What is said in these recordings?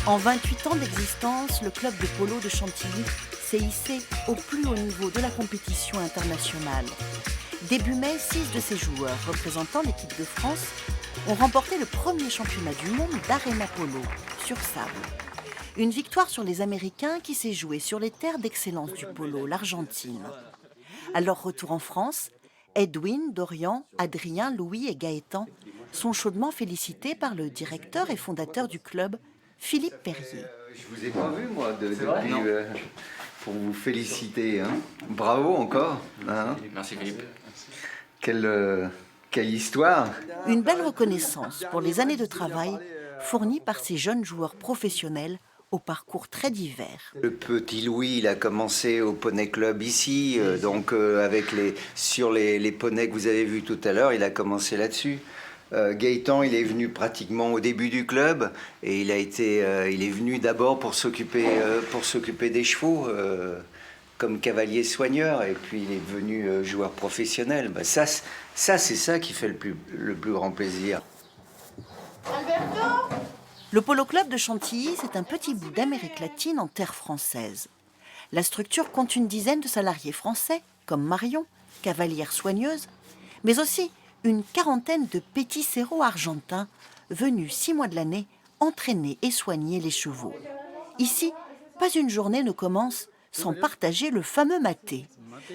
En 28 ans d'existence, le club de polo de Chantilly s'est hissé au plus haut niveau de la compétition internationale. Début mai, 6 de ses joueurs représentant l'équipe de France ont remporté le premier championnat du monde d'Arena Polo sur sable. Une victoire sur les Américains qui s'est jouée sur les terres d'excellence du polo, l'Argentine. À leur retour en France, Edwin, Dorian, Adrien, Louis et Gaëtan sont chaudement félicités par le directeur et fondateur du club, Philippe Perrier. Je vous ai pas vu, moi, pour vous féliciter. Hein. Bravo encore. Hein. Merci Philippe. Quelle histoire. Une belle reconnaissance pour les années de travail fournies par ces jeunes joueurs professionnels au parcours très divers. Le petit Louis, il a commencé au Poney Club ici, sur les poneys que vous avez vus tout à l'heure, il a commencé là-dessus. Gaëtan, il est venu pratiquement au début du club et il est venu d'abord pour s'occuper des chevaux comme cavalier soigneur et puis il est devenu joueur professionnel. Ça c'est ça qui fait le plus grand plaisir. Alberto ! Le Polo Club de Chantilly, c'est un petit bout d'Amérique latine en terre française. La structure compte une dizaine de salariés français, comme Marion, cavalière soigneuse, mais aussi une quarantaine de pétisseros argentins venus 6 mois de l'année entraîner et soigner les chevaux. Ici, pas une journée ne commence sans partager le fameux maté,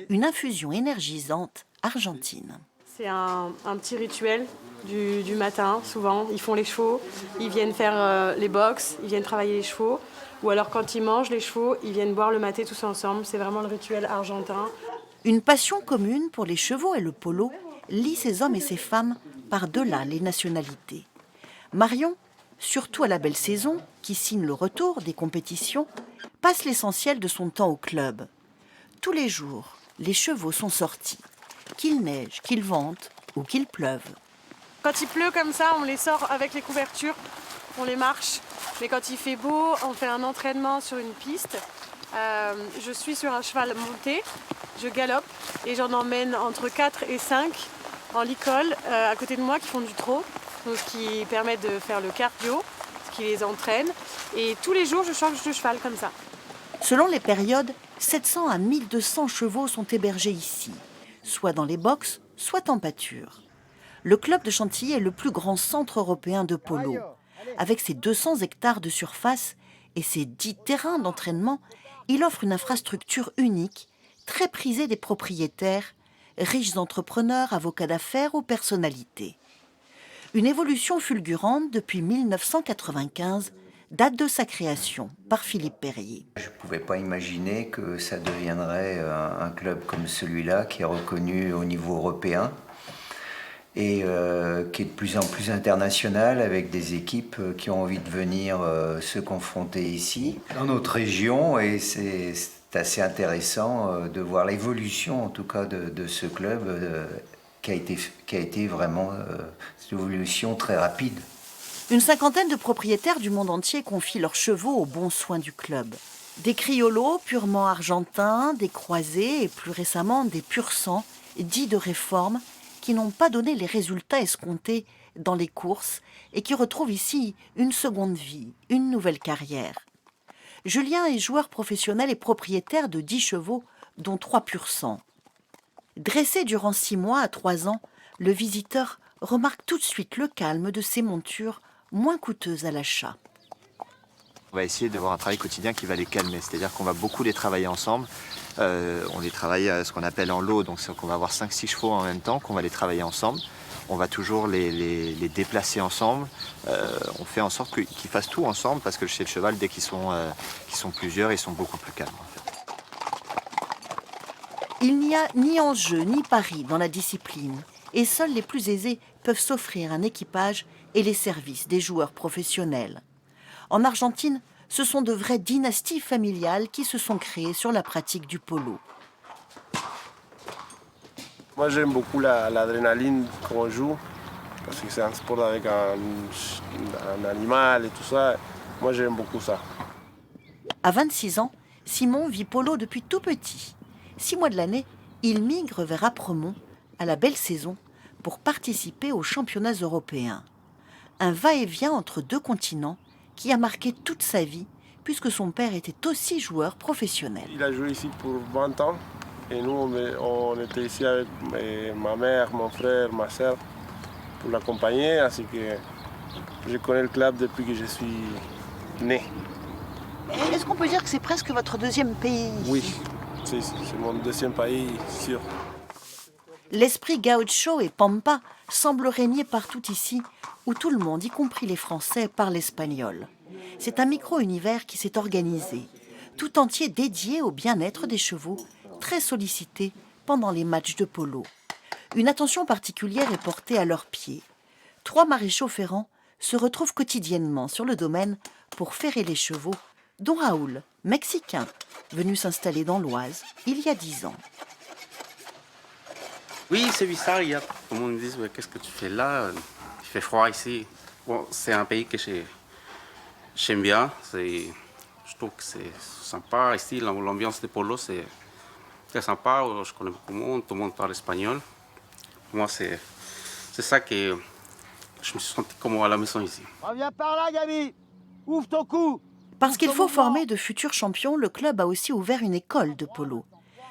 une infusion énergisante argentine. C'est un petit rituel du matin, souvent. Ils font les chevaux, ils viennent faire les box, ils viennent travailler les chevaux. Ou alors quand ils mangent les chevaux, ils viennent boire le maté tous ensemble. C'est vraiment le rituel argentin. Une passion commune pour les chevaux et le polo lie ces hommes et ces femmes par-delà les nationalités. Marion, surtout à la belle saison, qui signe le retour des compétitions, passe l'essentiel de son temps au club. Tous les jours, les chevaux sont sortis, qu'il neige, qu'il vente ou qu'il pleuve. Quand il pleut comme ça, on les sort avec les couvertures, on les marche. Mais quand il fait beau, on fait un entraînement sur une piste. Je suis sur un cheval monté, je galope et j'en emmène entre 4 et 5 en licol à côté de moi qui font du trot, donc ce qui permet de faire le cardio, ce qui les entraîne. Et tous les jours, je change de cheval comme ça. Selon les périodes, 700 à 1200 chevaux sont hébergés ici, soit dans les boxes, soit en pâture. Le club de Chantilly est le plus grand centre européen de polo. Avec ses 200 hectares de surface et ses 10 terrains d'entraînement, il offre une infrastructure unique, très prisée des propriétaires, riches entrepreneurs, avocats d'affaires ou personnalités. Une évolution fulgurante depuis 1995 date de sa création par Philippe Perrier. Je ne pouvais pas imaginer que ça deviendrait un club comme celui-là qui est reconnu au niveau européen et qui est de plus en plus international avec des équipes qui ont envie de venir se confronter ici dans notre région et c'est assez intéressant de voir l'évolution en tout cas de ce club qui a été vraiment une évolution très rapide. Une cinquantaine de propriétaires du monde entier confient leurs chevaux aux bons soins du club. Des criolos purement argentins, des croisés et plus récemment des pur-sang dits de réforme qui n'ont pas donné les résultats escomptés dans les courses et qui retrouvent ici une seconde vie, une nouvelle carrière. Julien est joueur professionnel et propriétaire de 10 chevaux, dont 3 pur-sang. Dressé durant 6 mois à 3 ans, le visiteur remarque tout de suite le calme de ces montures moins coûteuses à l'achat. On va essayer d'avoir un travail quotidien qui va les calmer, c'est-à-dire qu'on va beaucoup les travailler ensemble. On les travaille à ce qu'on appelle en lot, donc c'est qu'on va avoir 5-6 chevaux en même temps, qu'on va les travailler ensemble. On va toujours les déplacer ensemble. On fait en sorte qu'ils fassent tout ensemble parce que chez le cheval, dès qu'ils sont plusieurs, ils sont beaucoup plus calmes. En fait. Il n'y a ni enjeu ni pari dans la discipline et seuls les plus aisés peuvent s'offrir un équipage et les services des joueurs professionnels. En Argentine, ce sont de vraies dynasties familiales qui se sont créées sur la pratique du polo. Moi j'aime beaucoup l'adrénaline qu'on joue, parce que c'est un sport avec un animal et tout ça. Moi j'aime beaucoup ça. À 26 ans, Simon vit polo depuis tout petit. 6 mois de l'année, il migre vers Apremont, à la belle saison, pour participer aux championnats européens. Un va-et-vient entre 2 continents qui a marqué toute sa vie, puisque son père était aussi joueur professionnel. Il a joué ici pour 20 ans et nous on était ici avec ma mère, mon frère, ma soeur pour l'accompagner, ainsi que je connais le club depuis que je suis né. Est-ce qu'on peut dire que c'est presque votre deuxième pays? Oui, c'est mon deuxième pays, sûr. L'esprit gaucho et pampa semble régner partout ici, où tout le monde, y compris les Français, parle espagnol. C'est un micro-univers qui s'est organisé, tout entier dédié au bien-être des chevaux, très sollicités pendant les matchs de polo. Une attention particulière est portée à leurs pieds. 3 maréchaux ferrants se retrouvent quotidiennement sur le domaine pour ferrer les chevaux, dont Raoul, mexicain, venu s'installer dans l'Oise il y a 10 ans. Oui, c'est bizarre. Il y a, tout le monde me dit ouais, qu'est-ce que tu fais là? Il fait froid ici. Bon, c'est un pays que j'aime bien. Je trouve que c'est sympa. Ici, l'ambiance de polo, c'est très sympa. Je connais beaucoup de tout le monde parle espagnol. Pour moi, c'est ça que je me suis senti comme à la maison ici. Reviens par là, Gabi. Ouvre ton cou. Parce qu'il faut former de futurs champions, le club a aussi ouvert une école de polo.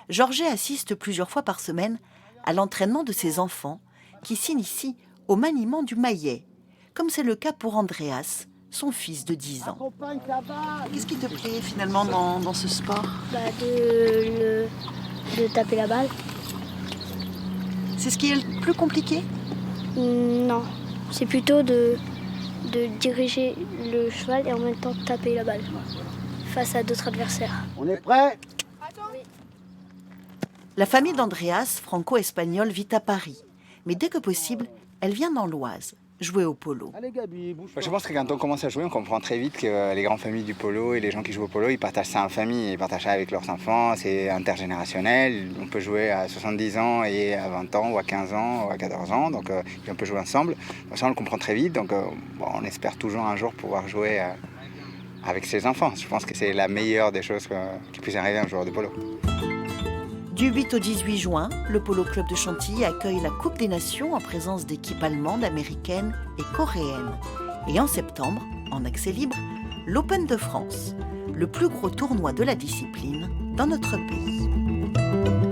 Georges assiste plusieurs fois par semaine à l'entraînement de ses enfants qui s'initient au maniement du maillet, comme c'est le cas pour Andreas, son fils de 10 ans. Qu'est-ce qui te plaît finalement dans ce sport? De taper la balle. C'est ce qui est le plus compliqué? Non, c'est plutôt de diriger le cheval et en même temps taper la balle face à d'autres adversaires. On est prêt? La famille d'Andreas, franco-espagnole, vit à Paris. Mais dès que possible, elle vient dans l'Oise, jouer au polo. Allez, Gabi, bouge. Je pense que quand on commence à jouer, on comprend très vite que les grandes familles du polo et les gens qui jouent au polo, ils partagent ça en famille, ils partagent ça avec leurs enfants, c'est intergénérationnel. On peut jouer à 70 ans et à 20 ans, ou à 15 ans, ou à 14 ans, donc on peut jouer ensemble. Ça, on le comprend très vite, donc on espère toujours un jour pouvoir jouer avec ses enfants. Je pense que c'est la meilleure des choses qui puisse arriver à un joueur de polo. Du 8 au 18 juin, le Polo Club de Chantilly accueille la Coupe des Nations en présence d'équipes allemandes, américaines et coréennes. Et en septembre, en accès libre, l'Open de France, le plus gros tournoi de la discipline dans notre pays.